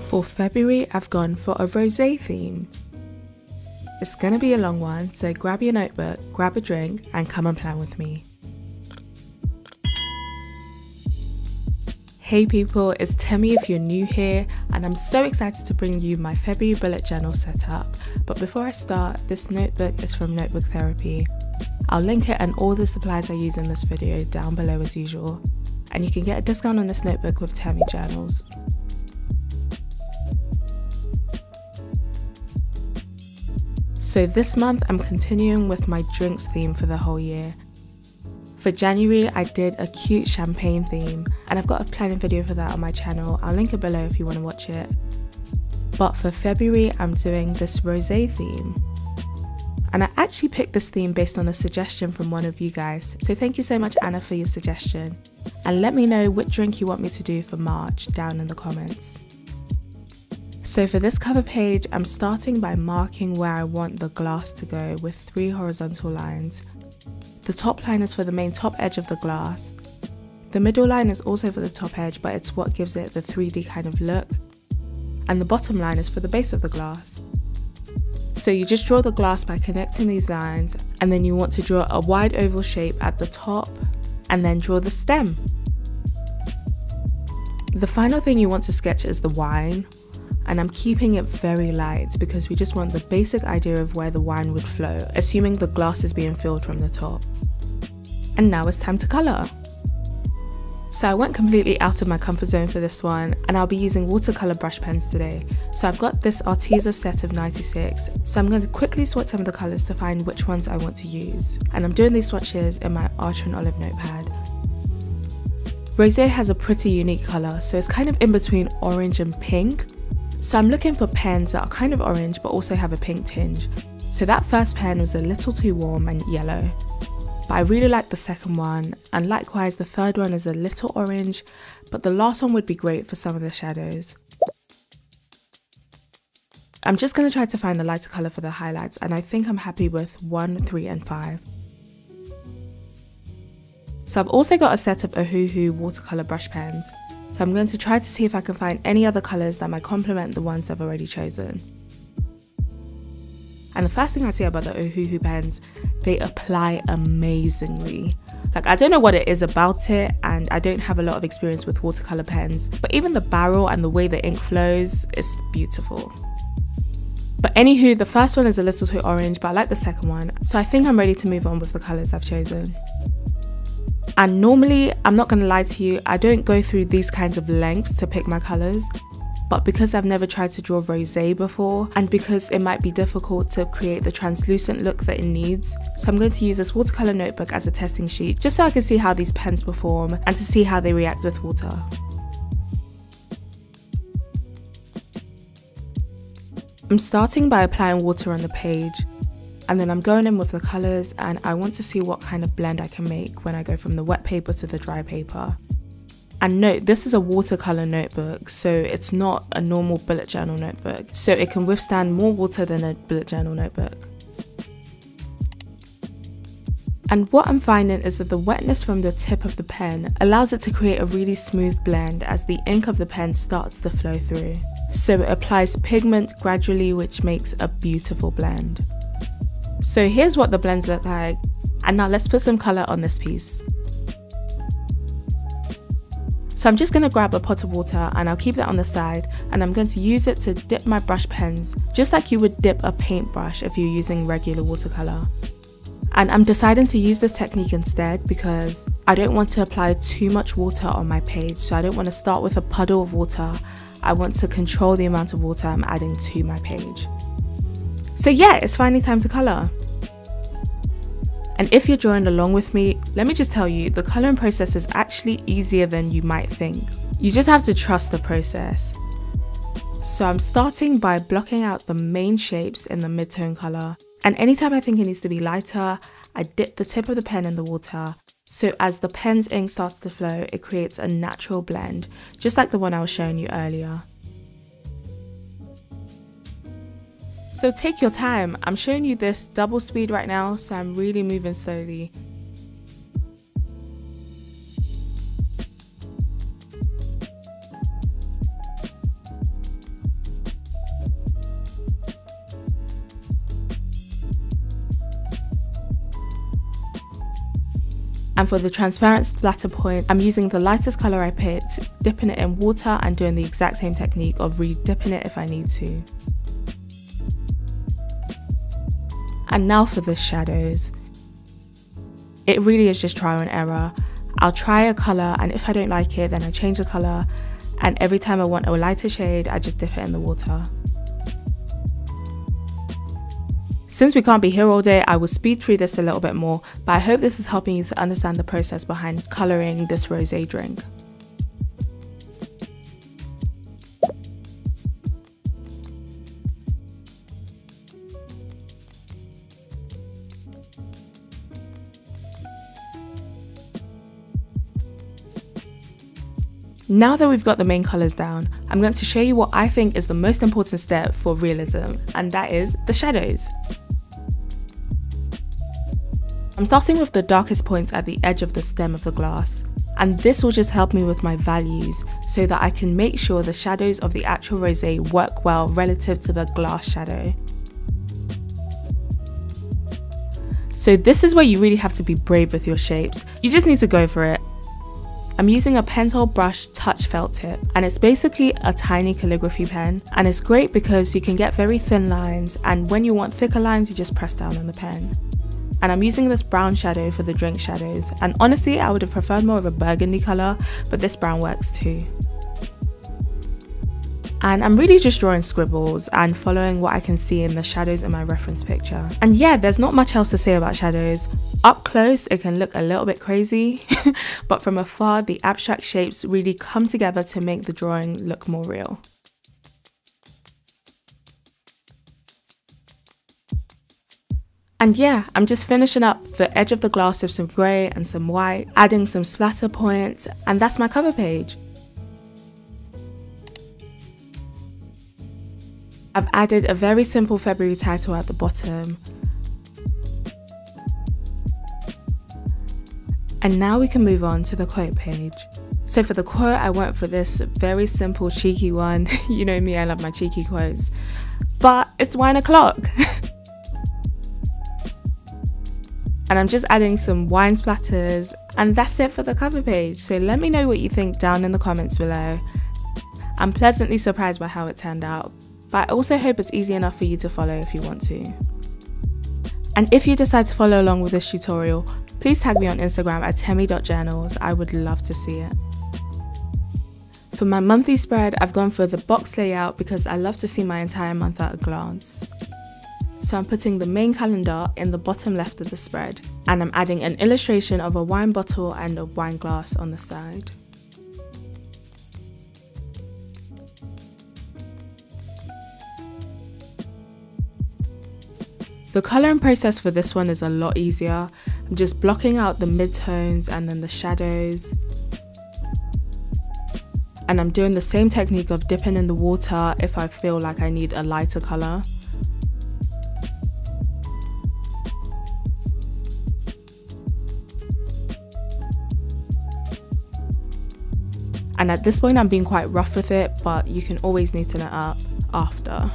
For February, I've gone for a rosé theme. It's gonna be a long one, so grab your notebook, grab a drink, and come and plan with me. Hey people, it's Temi if you're new here, and I'm so excited to bring you my February bullet journal setup. But before I start, this notebook is from Notebook Therapy. I'll link it and all the supplies I use in this video down below as usual. And you can get a discount on this notebook with Temi journals. So this month I'm continuing with my drinks theme for the whole year. For January I did a cute champagne theme and I've got a planning video for that on my channel. I'll link it below if you want to watch it. But for February I'm doing this rosé theme. And I actually picked this theme based on a suggestion from one of you guys. So thank you so much Anna for your suggestion. And let me know which drink you want me to do for March down in the comments. So for this cover page, I'm starting by marking where I want the glass to go with 3 horizontal lines. The top line is for the main top edge of the glass. The middle line is also for the top edge, but it's what gives it the 3D kind of look. And the bottom line is for the base of the glass. So you just draw the glass by connecting these lines, and then you want to draw a wide oval shape at the top, and then draw the stem. The final thing you want to sketch is the wine. And I'm keeping it very light because we just want the basic idea of where the wine would flow, assuming the glass is being filled from the top. And now it's time to colour. So I went completely out of my comfort zone for this one, and I'll be using watercolour brush pens today. So I've got this Arteza set of 96, so I'm going to quickly swatch some of the colours to find which ones I want to use. And I'm doing these swatches in my Archer and Olive notepad. Rosé has a pretty unique colour, so it's kind of in between orange and pink. So I'm looking for pens that are kind of orange but also have a pink tinge. So that first pen was a little too warm and yellow. But I really like the second one, and likewise the third one is a little orange, but the last one would be great for some of the shadows. I'm just going to try to find a lighter colour for the highlights, and I think I'm happy with 1, 3 and 5. So I've also got a set of Ohuhu watercolour brush pens. So I'm going to try to see if I can find any other colours that might complement the ones I've already chosen. And the first thing I say about the Ohuhu pens, they apply amazingly. Like, I don't know what it is about it, and I don't have a lot of experience with watercolour pens, but even the barrel and the way the ink flows is beautiful. But anywho, the first one is a little too orange, but I like the second one, so I think I'm ready to move on with the colours I've chosen. And normally, I'm not going to lie to you, I don't go through these kinds of lengths to pick my colours. But because I've never tried to draw rosé before, and because it might be difficult to create the translucent look that it needs, so I'm going to use this watercolour notebook as a testing sheet, just so I can see how these pens perform and to see how they react with water. I'm starting by applying water on the page. And then I'm going in with the colours, and I want to see what kind of blend I can make when I go from the wet paper to the dry paper. And note, this is a watercolour notebook, so it's not a normal bullet journal notebook, so it can withstand more water than a bullet journal notebook. And what I'm finding is that the wetness from the tip of the pen allows it to create a really smooth blend as the ink of the pen starts to flow through. So it applies pigment gradually, which makes a beautiful blend. So here's what the blends look like, and now let's put some colour on this piece. So I'm just going to grab a pot of water and I'll keep that on the side, and I'm going to use it to dip my brush pens just like you would dip a paintbrush if you're using regular watercolour. And I'm deciding to use this technique instead because I don't want to apply too much water on my page, so I don't want to start with a puddle of water. I want to control the amount of water I'm adding to my page. So yeah, it's finally time to colour. And if you're drawing along with me, let me just tell you, the colouring process is actually easier than you might think. You just have to trust the process. So I'm starting by blocking out the main shapes in the mid-tone colour, and anytime I think it needs to be lighter, I dip the tip of the pen in the water, so as the pen's ink starts to flow, it creates a natural blend, just like the one I was showing you earlier. So take your time, I'm showing you this double speed right now, so I'm really moving slowly. And for the transparent splatter points, I'm using the lightest colour I picked, dipping it in water and doing the exact same technique of re-dipping it if I need to. And now for the shadows. It really is just trial and error. I'll try a colour, and if I don't like it, then I change the colour, and every time I want a lighter shade, I just dip it in the water. Since we can't be here all day, I will speed through this a little bit more, but I hope this is helping you to understand the process behind colouring this rosé drink. Now that we've got the main colours down, I'm going to show you what I think is the most important step for realism, and that is the shadows. I'm starting with the darkest points at the edge of the stem of the glass, and this will just help me with my values so that I can make sure the shadows of the actual rosé work well relative to the glass shadow. So this is where you really have to be brave with your shapes. You just need to go for it. I'm using a Pentel Brush Touch felt tip, and it's basically a tiny calligraphy pen, and it's great because you can get very thin lines, and when you want thicker lines you just press down on the pen. And I'm using this brown shadow for the drink shadows, and honestly I would have preferred more of a burgundy colour, but this brown works too. And I'm really just drawing scribbles and following what I can see in the shadows in my reference picture. And yeah, there's not much else to say about shadows. Up close it can look a little bit crazy, but from afar the abstract shapes really come together to make the drawing look more real. And yeah, I'm just finishing up the edge of the glass with some grey and some white, adding some splatter points, and that's my cover page. I've added a very simple February title at the bottom. And now we can move on to the quote page. So for the quote, I went for this very simple cheeky one. You know me, I love my cheeky quotes. But it's wine o'clock. And I'm just adding some wine splatters, and that's it for the cover page. So let me know what you think down in the comments below. I'm pleasantly surprised by how it turned out, but I also hope it's easy enough for you to follow if you want to. And if you decide to follow along with this tutorial, please tag me on Instagram at temi.journals. I would love to see it. For my monthly spread, I've gone for the box layout because I love to see my entire month at a glance. So I'm putting the main calendar in the bottom left of the spread, and I'm adding an illustration of a wine bottle and a wine glass on the side. The colouring process for this one is a lot easier. I'm just blocking out the midtones and then the shadows. And I'm doing the same technique of dipping in the water if I feel like I need a lighter colour. And at this point I'm being quite rough with it, but you can always neaten it up after.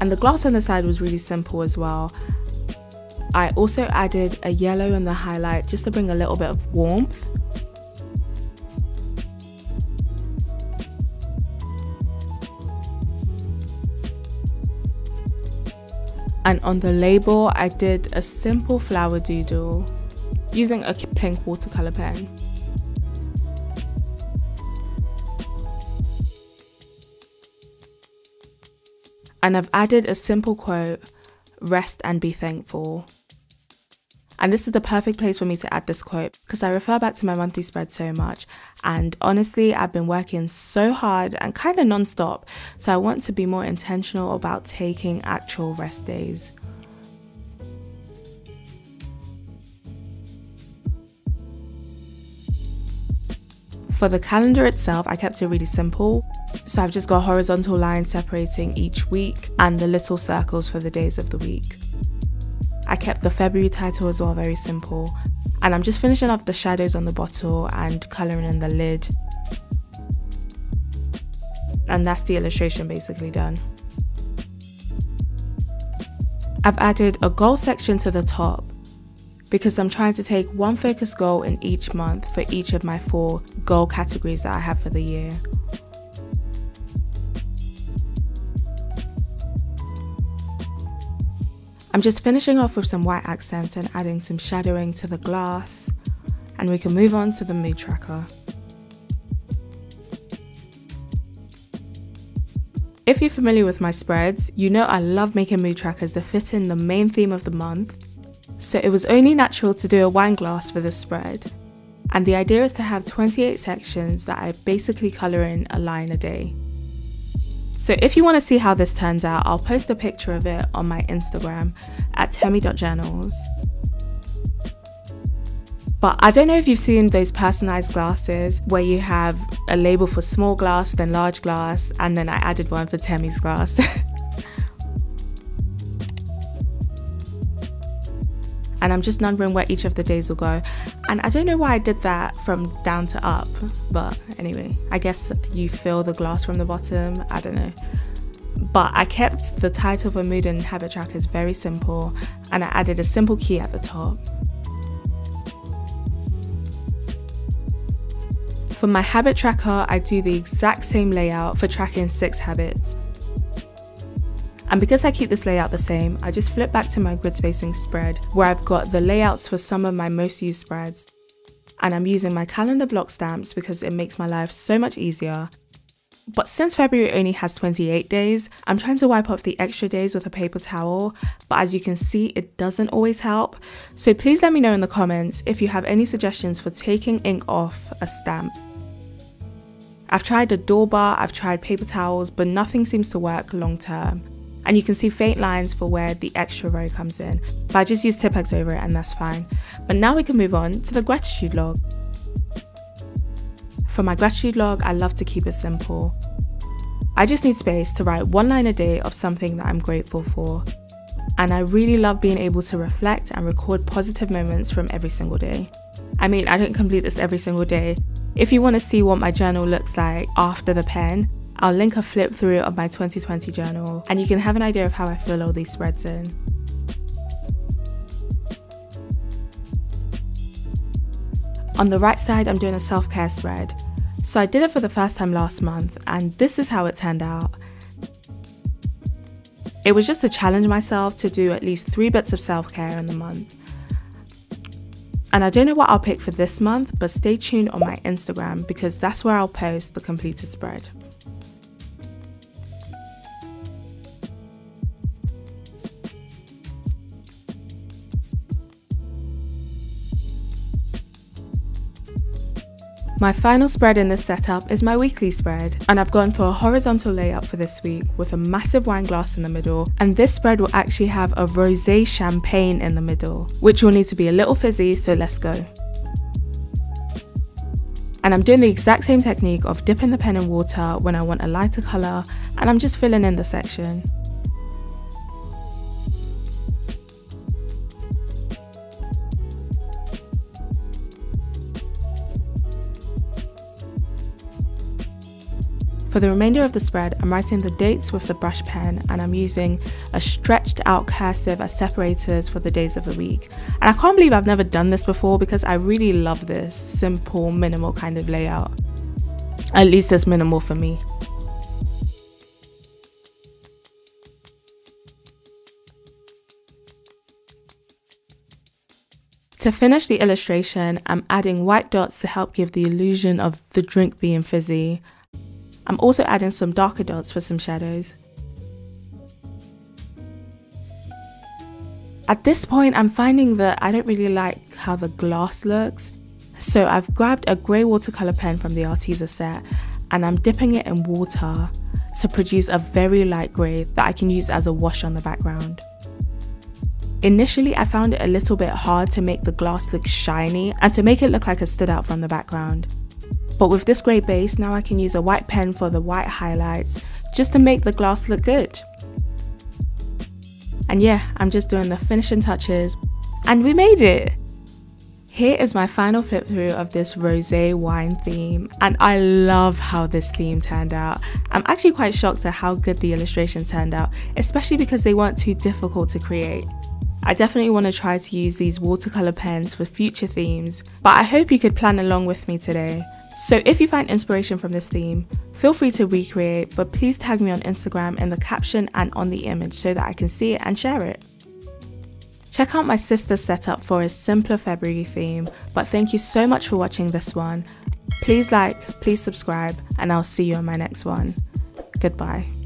And the glass on the side was really simple as well. I also added a yellow in the highlight just to bring a little bit of warmth. And on the label I did a simple flower doodle using a pink watercolour pen. And I've added a simple quote, "Rest and be thankful." And this is the perfect place for me to add this quote because I refer back to my monthly spread so much, and honestly I've been working so hard and kind of non-stop, so I want to be more intentional about taking actual rest days. For the calendar itself, I kept it really simple. So I've just got horizontal lines separating each week and the little circles for the days of the week. I kept the February title as well very simple. And I'm just finishing off the shadows on the bottle and colouring in the lid. And that's the illustration basically done. I've added a goal section to the top. because I'm trying to take one focus goal in each month for each of my 4 goal categories that I have for the year. I'm just finishing off with some white accents and adding some shadowing to the glass, and we can move on to the mood tracker. If you're familiar with my spreads, you know I love making mood trackers that fit in the main theme of the month, so it was only natural to do a wine glass for this spread. And the idea is to have 28 sections that I basically colour in a line a day. So if you want to see how this turns out, I'll post a picture of it on my Instagram at temi.journals. But I don't know if you've seen those personalised glasses where you have a label for small glass, then large glass, and then I added one for Temi's glass. And I'm just numbering where each of the days will go. And I don't know why I did that from down to up, but anyway, I guess you fill the glass from the bottom, I don't know. But I kept the title for mood and habit trackers very simple, and I added a simple key at the top. For my habit tracker, I do the exact same layout for tracking 6 habits. And because I keep this layout the same, I just flip back to my grid spacing spread where I've got the layouts for some of my most used spreads. And I'm using my calendar block stamps because it makes my life so much easier. But since February only has 28 days, I'm trying to wipe off the extra days with a paper towel, but as you can see, it doesn't always help. So please let me know in the comments if you have any suggestions for taking ink off a stamp. I've tried a door bar, I've tried paper towels, but nothing seems to work long term. And you can see faint lines for where the extra row comes in, but I just use Tipp-Ex over it and that's fine. But now we can move on to the gratitude log. For my gratitude log, I love to keep it simple. I just need space to write 1 line a day of something that I'm grateful for. And I really love being able to reflect and record positive moments from every single day. I mean, I don't complete this every single day. If you want to see what my journal looks like after the pen, I'll link a flip through of my 2020 journal and you can have an idea of how I fill all these spreads in. On the right side, I'm doing a self-care spread. So I did it for the first time last month and this is how it turned out. It was just to challenge myself to do at least 3 bits of self-care in the month. And I don't know what I'll pick for this month, but stay tuned on my Instagram because that's where I'll post the completed spread. My final spread in this setup is my weekly spread, and I've gone for a horizontal layout for this week with a massive wine glass in the middle, and this spread will actually have a rosé champagne in the middle, which will need to be a little fizzy, so let's go. And I'm doing the exact same technique of dipping the pen in water when I want a lighter colour, and I'm just filling in the section. For the remainder of the spread, I'm writing the dates with the brush pen and I'm using a stretched out cursive as separators for the days of the week. And I can't believe I've never done this before because I really love this simple, minimal kind of layout. At least it's minimal for me. To finish the illustration, I'm adding white dots to help give the illusion of the drink being fizzy. I'm also adding some darker dots for some shadows. At this point, I'm finding that I don't really like how the glass looks, so I've grabbed a grey watercolour pen from the Arteza set and I'm dipping it in water to produce a very light grey that I can use as a wash on the background. Initially, I found it a little bit hard to make the glass look shiny and to make it look like it stood out from the background. But with this grey base, now I can use a white pen for the white highlights just to make the glass look good. And yeah, I'm just doing the finishing touches and we made it! Here is my final flip through of this rosé wine theme and I love how this theme turned out. I'm actually quite shocked at how good the illustrations turned out, especially because they weren't too difficult to create. I definitely want to try to use these watercolour pens for future themes, but I hope you could plan along with me today. So if you find inspiration from this theme, feel free to recreate, but please tag me on Instagram in the caption and on the image so that I can see it and share it. Check out my sister's setup for a simpler February theme, but thank you so much for watching this one. Please like, please subscribe, and I'll see you on my next one. Goodbye.